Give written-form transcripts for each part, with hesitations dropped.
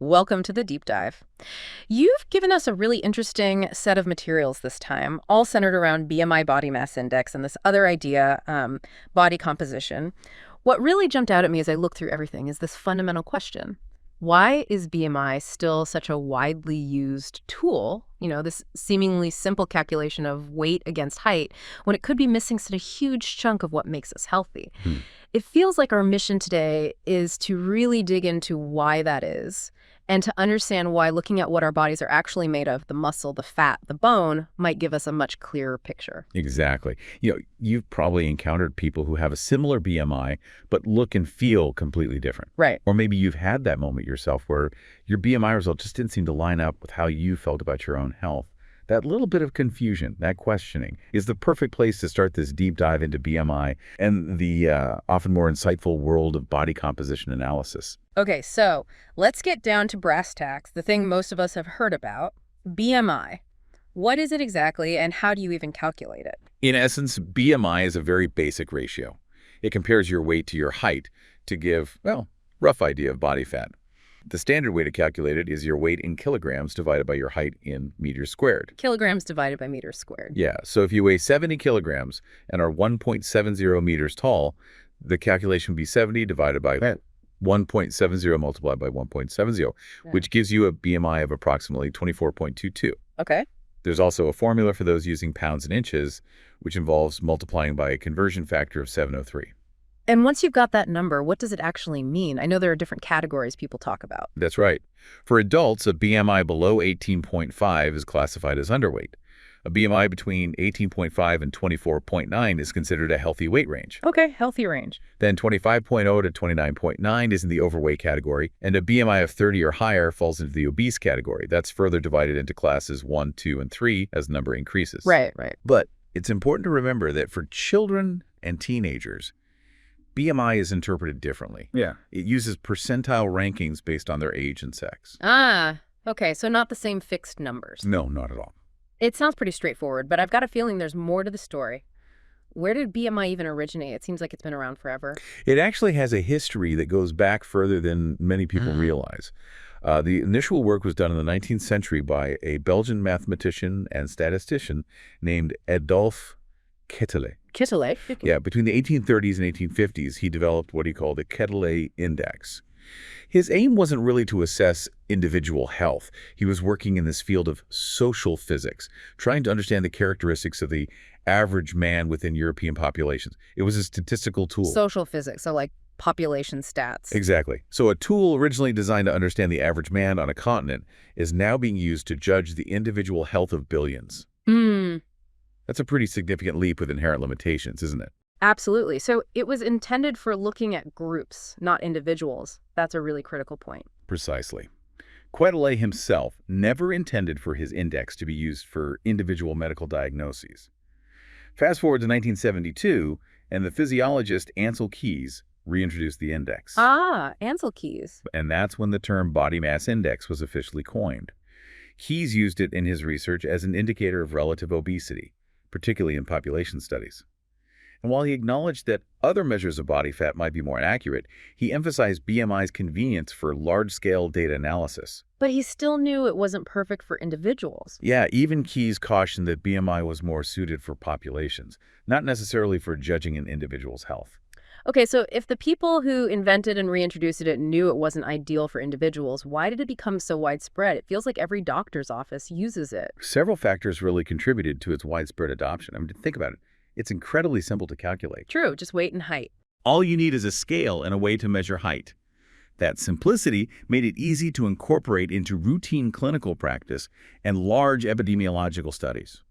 Welcome to the deep dive. You've given us a really interesting set of materials this time, all centered around BMI body mass index and this other idea, body composition. What really jumped out at me as I looked through everything is this fundamental question. Why is BMI still such a widely used tool, this seemingly simple calculation of weight against height, when it could be missing such a huge chunk of what makes us healthy? Hmm. It feels like our mission today is to really dig into why that is and to understand why looking at what our bodies are actually made of, the muscle, the fat, the bone, might give us a much clearer picture. Exactly. You've probably encountered people who have a similar BMI, but look and feel completely different. Right. Or maybe you've had that moment yourself where your BMI result just didn't seem to line up with how you felt about your own health. That little bit of confusion, that questioning, is the perfect place to start this deep dive into BMI and the often more insightful world of body composition analysis. Okay, so let's get down to brass tacks, the thing most of us have heard about, BMI. What is it exactly, and how do you even calculate it? In essence, BMI is a very basic ratio. It compares your weight to your height to give, well, rough idea of body fat. The standard way to calculate it is your weight in kilograms divided by your height in meters squared. Kilograms divided by meters squared. Yeah, so if you weigh 70 kilograms and are 1.70 meters tall, the calculation would be 70 divided by 1.70 multiplied by 1.70, Yeah. which gives you a BMI of approximately 24.22. Okay. There's also a formula for those using pounds and inches, which involves multiplying by a conversion factor of 703. And once you've got that number, what does it actually mean? I know there are different categories people talk about. That's right. For adults, a BMI below 18.5 is classified as underweight. A BMI between 18.5 and 24.9 is considered a healthy weight range. Okay, healthy range. Then 25.0 to 29.9 is in the overweight category, and a BMI of 30 or higher falls into the obese category. That's further divided into classes 1, 2, and 3 as the number increases. Right. But it's important to remember that for children and teenagers, BMI is interpreted differently. Yeah. It uses percentile rankings based on their age and sex. Ah, okay, so not the same fixed numbers. No, not at all. It sounds pretty straightforward, but I've got a feeling there's more to the story. Where did BMI even originate? It seems like it's been around forever. It actually has a history that goes back further than many people realize. The initial work was done in the 19th century by a Belgian mathematician and statistician named Adolphe Quetelet. Quetelet? Yeah, between the 1830s and 1850s, he developed what he called the Quetelet Index. His aim wasn't really to assess individual health. He was working in this field of social physics, trying to understand the characteristics of the average man within European populations. It was a statistical tool. Social physics, so like population stats. Exactly. So a tool originally designed to understand the average man on a continent is now being used to judge the individual health of billions. That's a pretty significant leap with inherent limitations, isn't it? Absolutely. So it was intended for looking at groups, not individuals. That's a really critical point. Precisely. Quetelet himself never intended for his index to be used for individual medical diagnoses. Fast forward to 1972, and the physiologist Ansel Keys reintroduced the index. Ah, Ansel Keys. And that's when the term body mass index was officially coined. Keys used it in his research as an indicator of relative obesity, particularly in population studies. And while he acknowledged that other measures of body fat might be more accurate, he emphasized BMI's convenience for large-scale data analysis. But he still knew it wasn't perfect for individuals. Yeah, even Keys cautioned that BMI was more suited for populations, not necessarily for judging an individual's health. Okay, so if the people who invented and reintroduced it knew it wasn't ideal for individuals, why did it become so widespread? It feels like every doctor's office uses it. Several factors really contributed to its widespread adoption. I mean, think about it. It's incredibly simple to calculate. True, just weight and height. All you need is a scale and a way to measure height. That simplicity made it easy to incorporate into routine clinical practice and large epidemiological studies.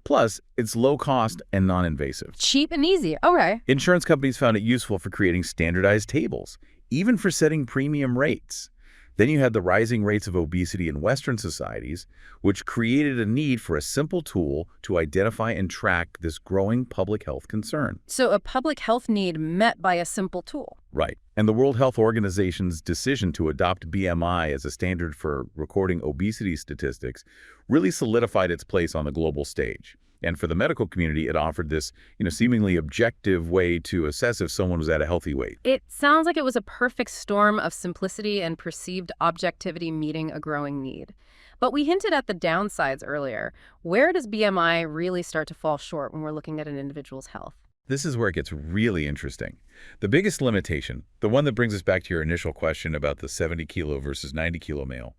Plus, it's low cost and non-invasive. Cheap and easy. Okay. Insurance companies found it useful for creating standardized tables, even for setting premium rates. Then you had the rising rates of obesity in Western societies, which created a need for a simple tool to identify and track this growing public health concern. So a public health need met by a simple tool. Right. And the World Health Organization's decision to adopt BMI as a standard for recording obesity statistics really solidified its place on the global stage. And for the medical community, it offered this, seemingly objective way to assess if someone was at a healthy weight. It sounds like it was a perfect storm of simplicity and perceived objectivity meeting a growing need. But we hinted at the downsides earlier. Where does BMI really start to fall short when we're looking at an individual's health? This is where it gets really interesting. The biggest limitation, the one that brings us back to your initial question about the 70 kilo versus 90 kilo male,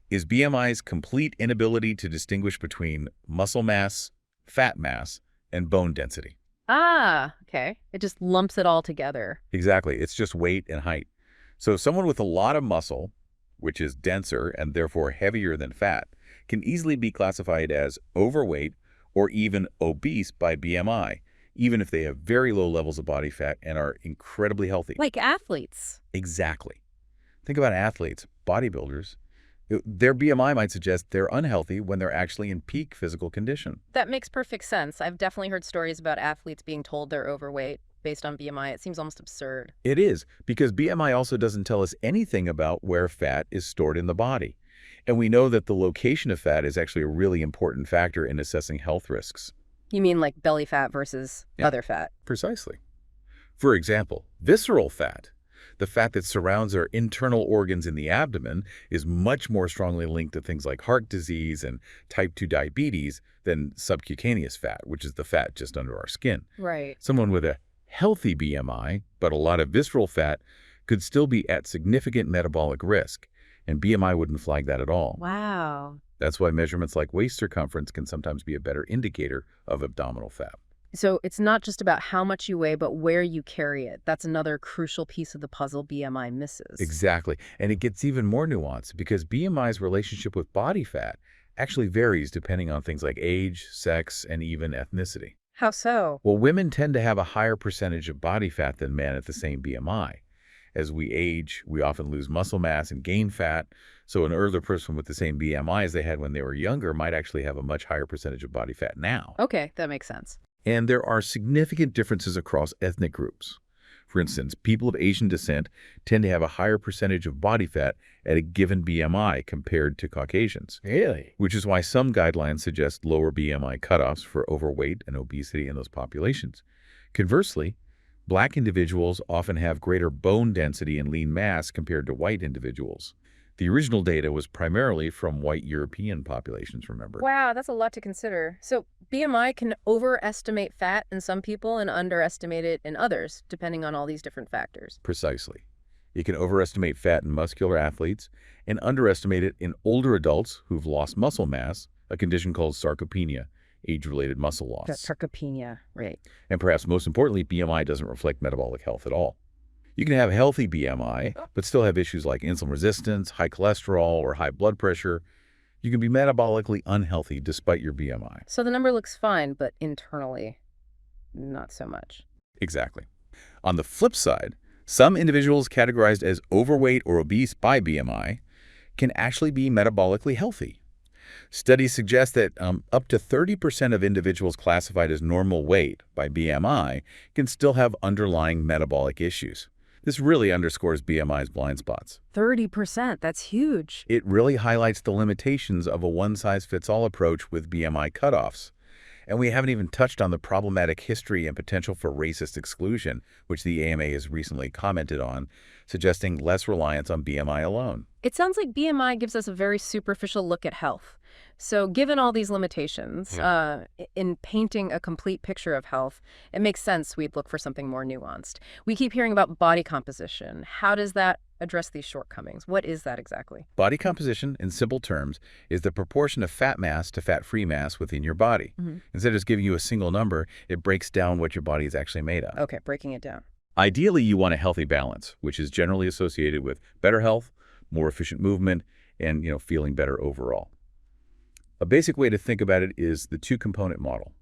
is BMI's complete inability to distinguish between muscle mass, fat mass, and bone density. Ah, okay. It just lumps it all together. Exactly. It's just weight and height. So someone with a lot of muscle, which is denser and therefore heavier than fat, can easily be classified as overweight or even obese by BMI, even if they have very low levels of body fat and are incredibly healthy. Like athletes. Exactly. Think about athletes, bodybuilders. Their BMI might suggest they're unhealthy when they're actually in peak physical condition. That makes perfect sense. I've definitely heard stories about athletes being told they're overweight based on BMI. It seems almost absurd. It is, because BMI also doesn't tell us anything about where fat is stored in the body. And we know that the location of fat is actually a really important factor in assessing health risks. You mean like belly fat versus other fat? Precisely. For example, visceral fat, the fat that surrounds our internal organs in the abdomen, is much more strongly linked to things like heart disease and type 2 diabetes than subcutaneous fat, which is the fat just under our skin. Right. Someone with a healthy BMI, but a lot of visceral fat, could still be at significant metabolic risk, and BMI wouldn't flag that at all. Wow. That's why measurements like waist circumference can sometimes be a better indicator of abdominal fat. So it's not just about how much you weigh, but where you carry it. That's another crucial piece of the puzzle BMI misses. Exactly. And it gets even more nuanced because BMI's relationship with body fat actually varies depending on things like age, sex, and even ethnicity. How so? Well, women tend to have a higher percentage of body fat than men at the same BMI. As we age, we often lose muscle mass and gain fat, so an older person with the same BMI as they had when they were younger might actually have a much higher percentage of body fat now. Okay, that makes sense. And there are significant differences across ethnic groups. For instance, people of Asian descent tend to have a higher percentage of body fat at a given BMI compared to Caucasians. Really? Which is why some guidelines suggest lower BMI cutoffs for overweight and obesity in those populations. Conversely, Black individuals often have greater bone density and lean mass compared to white individuals. The original data was primarily from white European populations, remember? Wow, that's a lot to consider. So BMI can overestimate fat in some people and underestimate it in others, depending on all these different factors. Precisely. It can overestimate fat in muscular athletes and underestimate it in older adults who've lost muscle mass, a condition called sarcopenia, age-related muscle loss. That's sarcopenia, right. And perhaps most importantly, BMI doesn't reflect metabolic health at all. You can have healthy BMI, but still have issues like insulin resistance, high cholesterol, or high blood pressure. You can be metabolically unhealthy despite your BMI. So the number looks fine, but internally, not so much. Exactly. On the flip side, some individuals categorized as overweight or obese by BMI can actually be metabolically healthy. Studies suggest that up to 30% of individuals classified as normal weight by BMI can still have underlying metabolic issues. This really underscores BMI's blind spots. 30%, that's huge. It really highlights the limitations of a one-size-fits-all approach with BMI cutoffs. And we haven't even touched on the problematic history and potential for racist exclusion, which the AMA has recently commented on, suggesting less reliance on BMI alone. It sounds like BMI gives us a very superficial look at health. So given all these limitations, in painting a complete picture of health, it makes sense we'd look for something more nuanced. We keep hearing about body composition. How does that address these shortcomings? What is that exactly? Body composition, in simple terms, is the proportion of fat mass to fat-free mass within your body. Instead of just giving you a single number, it breaks down what your body is actually made of. Okay, breaking it down. Ideally, you want a healthy balance, which is generally associated with better health, more efficient movement, and feeling better overall. A basic way to think about it is the two-component model: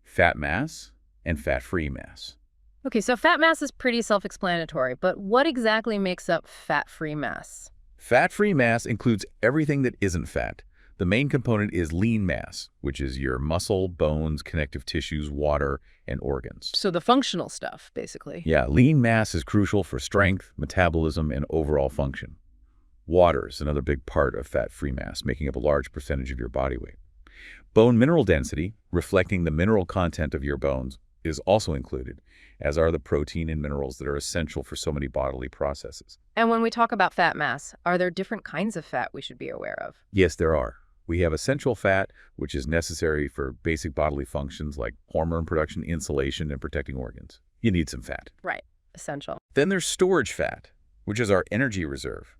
fat mass and fat-free mass. Okay, so fat mass is pretty self-explanatory, but what exactly makes up fat-free mass? Fat-free mass includes everything that isn't fat. The main component is lean mass, which is your muscle, bones, connective tissues, water, and organs. So the functional stuff, basically. Yeah, lean mass is crucial for strength, metabolism, and overall function. Water is another big part of fat-free mass, making up a large percentage of your body weight. Bone mineral density, reflecting the mineral content of your bones, is also included, as are the protein and minerals that are essential for so many bodily processes. And when we talk about fat mass, are there different kinds of fat we should be aware of? Yes, there are. We have essential fat, which is necessary for basic bodily functions like hormone production, insulation, and protecting organs. You need some fat. Right. Essential. Then there's storage fat, which is our energy reserve.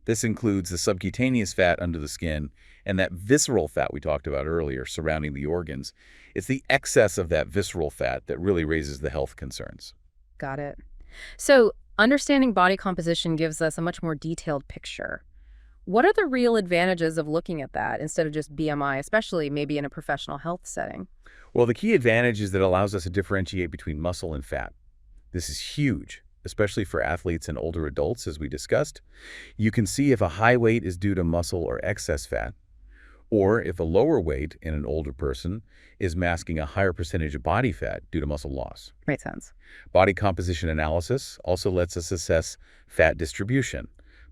This includes the subcutaneous fat under the skin and that visceral fat we talked about earlier surrounding the organs. It's the excess of that visceral fat that really raises the health concerns. Got it. So understanding body composition gives us a much more detailed picture. What are the real advantages of looking at that instead of just BMI, especially maybe in a professional health setting? Well, the key advantage is that it allows us to differentiate between muscle and fat. This is huge, especially for athletes and older adults, as we discussed. You can see if a high weight is due to muscle or excess fat, or if a lower weight in an older person is masking a higher percentage of body fat due to muscle loss. Makes sense. Body composition analysis also lets us assess fat distribution,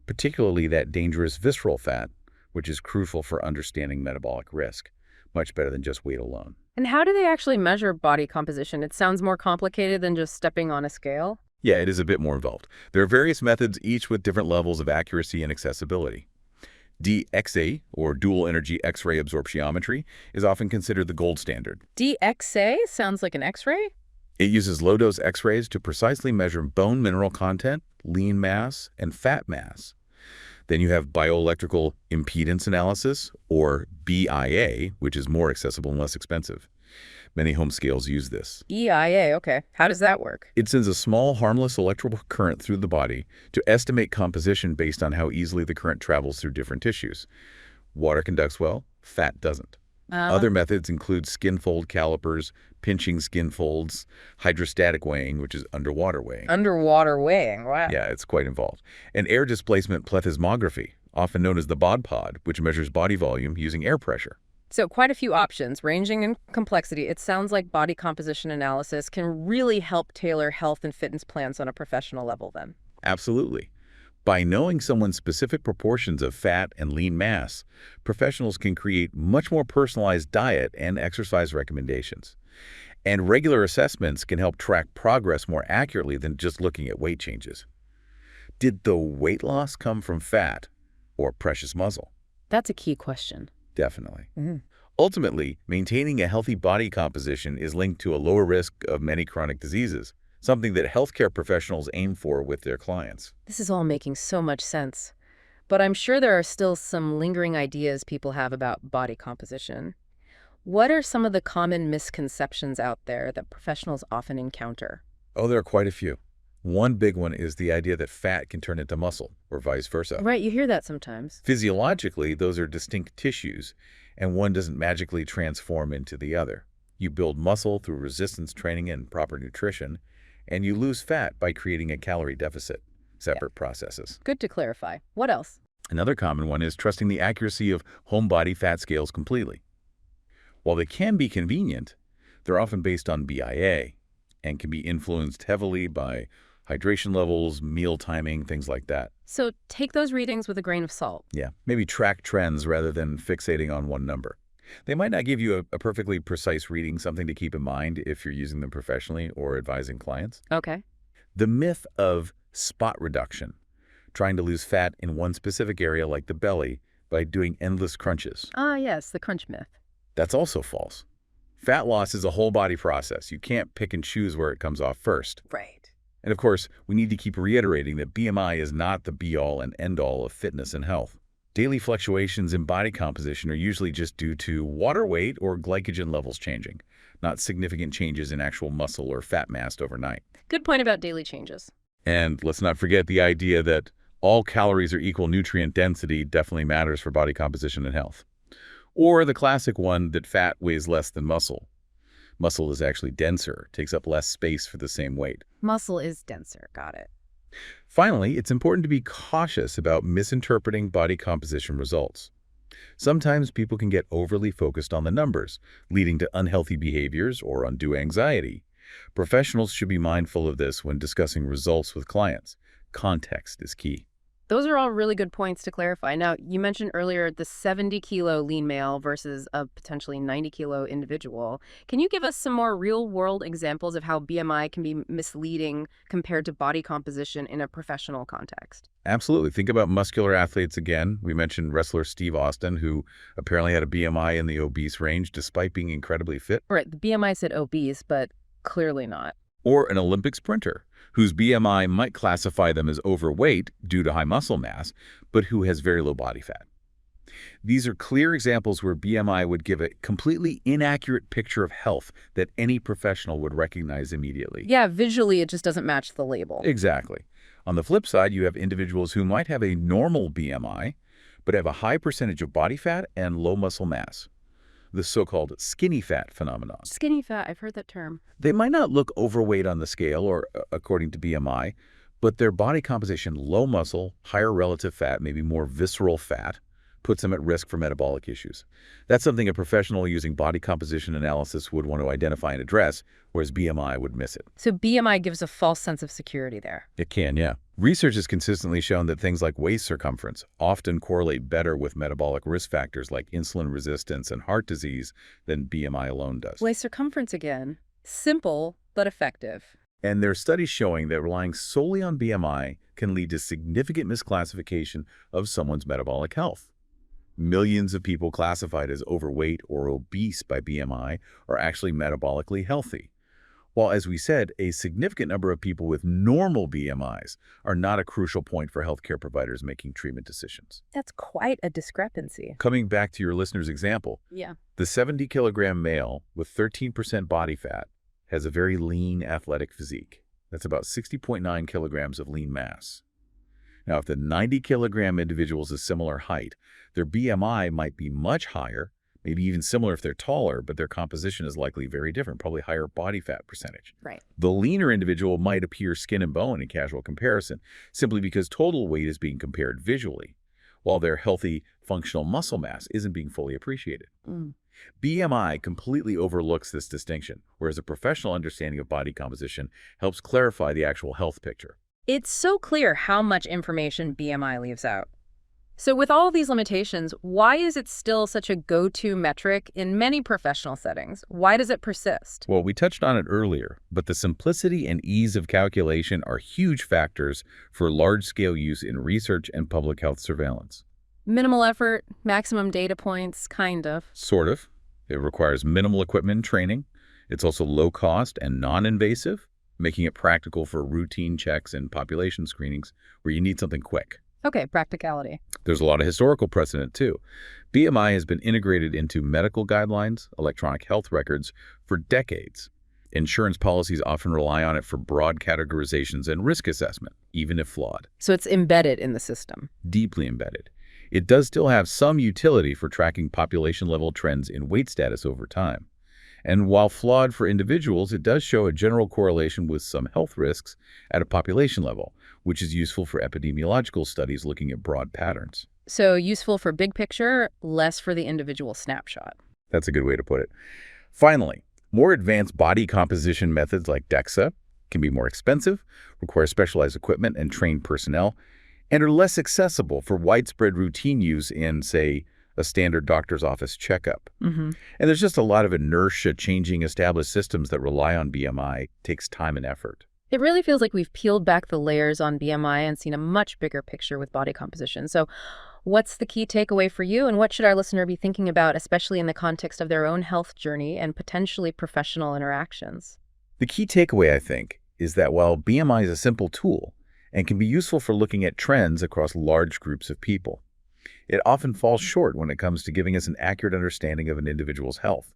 particularly that dangerous visceral fat, which is crucial for understanding metabolic risk, much better than just weight alone. And how do they actually measure body composition? It sounds more complicated than just stepping on a scale. Yeah, it is a bit more involved. There are various methods, each with different levels of accuracy and accessibility. DXA, or dual energy X-ray absorptiometry, is often considered the gold standard. DXA sounds like an X-ray? It uses low-dose X-rays to precisely measure bone mineral content, lean mass, and fat mass. Then you have bioelectrical impedance analysis, or BIA, which is more accessible and less expensive. Many home scales use this. EIA, okay. How does that work? It sends a small, harmless electrical current through the body to estimate composition based on how easily the current travels through different tissues. Water conducts well, fat doesn't. Other methods include skin fold calipers, pinching skin folds, hydrostatic weighing, which is underwater weighing. Underwater weighing, wow. Yeah, it's quite involved. And air displacement plethysmography, often known as the BOD-POD, which measures body volume using air pressure. So quite a few options, ranging in complexity. It sounds like body composition analysis can really help tailor health and fitness plans on a professional level then. Absolutely. By knowing someone's specific proportions of fat and lean mass, professionals can create much more personalized diet and exercise recommendations. And regular assessments can help track progress more accurately than just looking at weight changes. Did the weight loss come from fat or precious muscle? That's a key question. Definitely. Mm-hmm. Ultimately, maintaining a healthy body composition is linked to a lower risk of many chronic diseases, something that healthcare professionals aim for with their clients. This is all making so much sense. But I'm sure there are still some lingering ideas people have about body composition. What are some of the common misconceptions out there that professionals often encounter? Oh, there are quite a few. One big one is the idea that fat can turn into muscle, or vice versa. Right, you hear that sometimes. Physiologically, those are distinct tissues, and one doesn't magically transform into the other. You build muscle through resistance training and proper nutrition, and you lose fat by creating a calorie deficit, separate processes. Good to clarify. What else? Another common one is trusting the accuracy of home body fat scales completely. While they can be convenient, they're often based on BIA and can be influenced heavily by hydration levels, meal timing, things like that. So take those readings with a grain of salt. Yeah, maybe track trends rather than fixating on one number. They might not give you a perfectly precise reading, something to keep in mind if you're using them professionally or advising clients. Okay. The myth of spot reduction, trying to lose fat in one specific area like the belly by doing endless crunches. Ah, yes, the crunch myth. That's also false. Fat loss is a whole body process. You can't pick and choose where it comes off first. Right. And of course, we need to keep reiterating that BMI is not the be-all and end-all of fitness and health. Daily fluctuations in body composition are usually just due to water weight or glycogen levels changing, not significant changes in actual muscle or fat mass overnight. Good point about daily changes. And let's not forget the idea that all calories are equal nutrient density definitely matters for body composition and health. Or the classic one that fat weighs less than muscle. Muscle is actually denser, takes up less space for the same weight. Muscle is denser. Got it. Finally, it's important to be cautious about misinterpreting body composition results. Sometimes people can get overly focused on the numbers, leading to unhealthy behaviors or undue anxiety. Professionals should be mindful of this when discussing results with clients. Context is key. Those are all really good points to clarify. Now, you mentioned earlier the 70-kilo lean male versus a potentially 90-kilo individual. Can you give us some more real-world examples of how BMI can be misleading compared to body composition in a professional context? Absolutely. Think about muscular athletes again. We mentioned wrestler Steve Austin, who apparently had a BMI in the obese range despite being incredibly fit. Right, the BMI said obese, but clearly not. Or an Olympic sprinter, whose BMI might classify them as overweight due to high muscle mass, but who has very low body fat. These are clear examples where BMI would give a completely inaccurate picture of health that any professional would recognize immediately. Yeah, visually it just doesn't match the label. Exactly. On the flip side, you have individuals who might have a normal BMI, but have a high percentage of body fat and low muscle mass, the so-called skinny fat phenomenon. Skinny fat, I've heard that term. They might not look overweight on the scale or according to BMI, but their body composition, low muscle, higher relative fat, maybe more visceral fat, puts them at risk for metabolic issues. That's something a professional using body composition analysis would want to identify and address, whereas BMI would miss it. So BMI gives a false sense of security there. It can, yeah. Research has consistently shown that things like waist circumference often correlate better with metabolic risk factors like insulin resistance and heart disease than BMI alone does. Waist circumference again. Simple, but effective. And there are studies showing that relying solely on BMI can lead to significant misclassification of someone's metabolic health. Millions of people classified as overweight or obese by BMI are actually metabolically healthy. While, as we said, a significant number of people with normal BMIs are not a crucial point for healthcare providers making treatment decisions. That's quite a discrepancy. Coming back to your listener's example, Yeah. the 70-kilogram male with 13% body fat has a very lean athletic physique. That's about 60.9 kilograms of lean mass. Now, if the 90-kilogram individual is a similar height, their BMI might be much higher, maybe even similar if they're taller, but their composition is likely very different, probably higher body fat percentage. Right. The leaner individual might appear skin and bone in casual comparison, simply because total weight is being compared visually, while their healthy functional muscle mass isn't being fully appreciated. BMI completely overlooks this distinction, whereas a professional understanding of body composition helps clarify the actual health picture. It's so clear how much information BMI leaves out. So with all these limitations, why is it still such a go-to metric in many professional settings? Why does it persist? Well, we touched on it earlier, but the simplicity and ease of calculation are huge factors for large-scale use in research and public health surveillance. Minimal effort, maximum data points, kind of. Sort of. It requires minimal equipment and training. It's also low cost and non-invasive, making it practical for routine checks and population screenings where you need something quick. Okay, practicality. There's a lot of historical precedent, too. BMI has been integrated into medical guidelines, electronic health records, for decades. Insurance policies often rely on it for broad categorizations and risk assessment, even if flawed. So it's embedded in the system. Deeply embedded. It does still have some utility for tracking population-level trends in weight status over time. And while flawed for individuals, it does show a general correlation with some health risks at a population level, which is useful for epidemiological studies looking at broad patterns. So useful for big picture, less for the individual snapshot. That's a good way to put it. Finally, more advanced body composition methods like DEXA can be more expensive, require specialized equipment and trained personnel, and are less accessible for widespread routine use in, say, a standard doctor's office checkup. And there's just a lot of inertia changing established systems that rely on BMI. Takes time and effort. It really feels like we've peeled back the layers on BMI and seen a much bigger picture with body composition. So what's the key takeaway for you, and what should our listener be thinking about, especially in the context of their own health journey and potentially professional interactions? The key takeaway, I think, is that while BMI is a simple tool and can be useful for looking at trends across large groups of people, it often falls short when it comes to giving us an accurate understanding of an individual's health.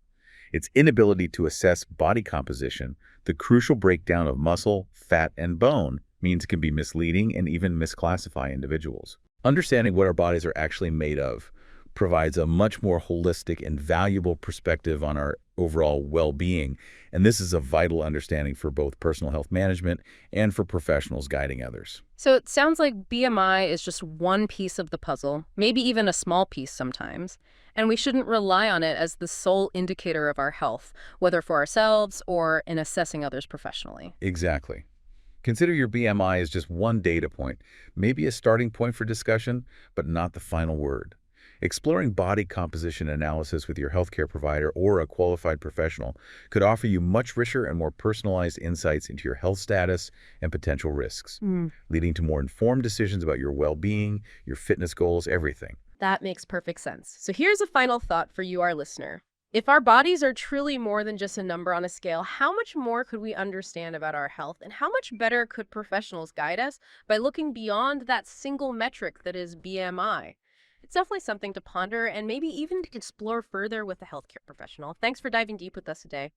Its inability to assess body composition, the crucial breakdown of muscle, fat, and bone, means it can be misleading and even misclassify individuals. Understanding what our bodies are actually made of provides a much more holistic and valuable perspective on our overall well-being, and this is a vital understanding for both personal health management and for professionals guiding others. So it sounds like BMI is just one piece of the puzzle, maybe even a small piece sometimes, and we shouldn't rely on it as the sole indicator of our health, whether for ourselves or in assessing others professionally. Exactly. Consider your BMI as just one data point, maybe a starting point for discussion, but not the final word. Exploring body composition analysis with your healthcare provider or a qualified professional could offer you much richer and more personalized insights into your health status and potential risks, Mm. leading to more informed decisions about your well-being, your fitness goals, everything. That makes perfect sense. So here's a final thought for you, our listener. If our bodies are truly more than just a number on a scale, how much more could we understand about our health? And how much better could professionals guide us by looking beyond that single metric that is BMI? It's definitely something to ponder and maybe even to explore further with a healthcare professional. Thanks for diving deep with us today.